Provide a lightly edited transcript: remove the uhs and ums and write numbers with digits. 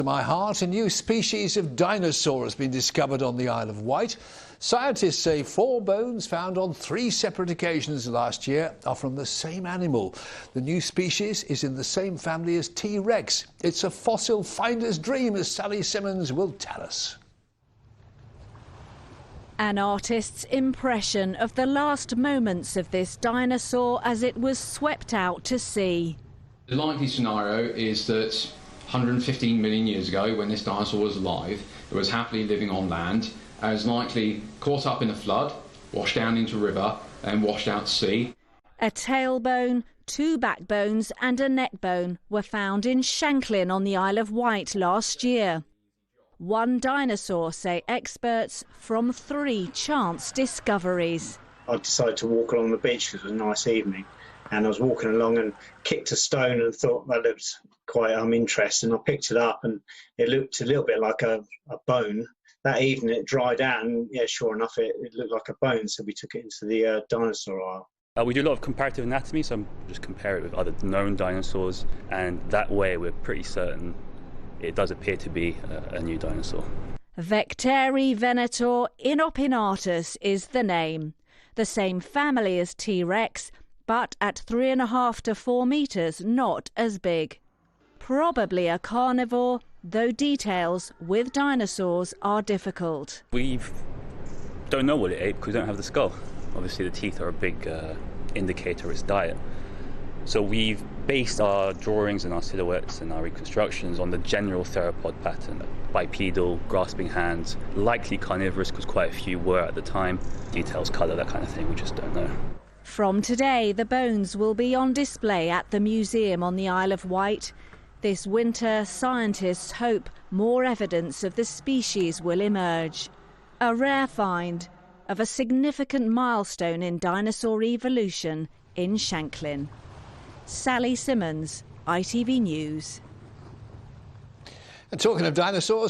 To my heart, a new species of dinosaur has been discovered on the Isle of Wight. Scientists say 4 bones found on 3 separate occasions last year are from the same animal. The new species is in the same family as T-Rex. It's a fossil finder's dream, as Sally Simmons will tell us. An artist's impression of the last moments of this dinosaur as it was swept out to sea. The likely scenario is that 115 million years ago, when this dinosaur was alive, it was happily living on land, and was likely caught up in a flood, washed down into a river, and washed out to sea. A tailbone, 2 backbones and a neck bone were found in Shanklin on the Isle of Wight last year. One dinosaur, say experts, from 3 chance discoveries. I decided to walk along the beach because it was a nice evening, and I was walking along and kicked a stone and thought that looked quite interesting. I picked it up and it looked a little bit like a bone. That evening it dried out and, yeah, sure enough, it looked like a bone, so we took it into the dinosaur aisle. We do a lot of comparative anatomy, so I'm just compare it with other known dinosaurs, and that way we're pretty certain it does appear to be a new dinosaur. Vectaerovenator Inopinatus is the name. The same family as T-Rex, but at 3.5 to 4 metres, not as big. Probably a carnivore, though details with dinosaurs are difficult. We don't know what it ate because we don't have the skull. Obviously the teeth are a big indicator of its diet. So we've based our drawings and our silhouettes and our reconstructions on the general theropod pattern. Bipedal, grasping hands, likely carnivorous because quite a few were at the time. Details, colour, that kind of thing, we just don't know. From today, the bones will be on display at the museum on the Isle of Wight. This winter, scientists hope more evidence of the species will emerge. A rare find of a significant milestone in dinosaur evolution in Shanklin. Sally Simmons, ITV News. And talking of dinosaurs,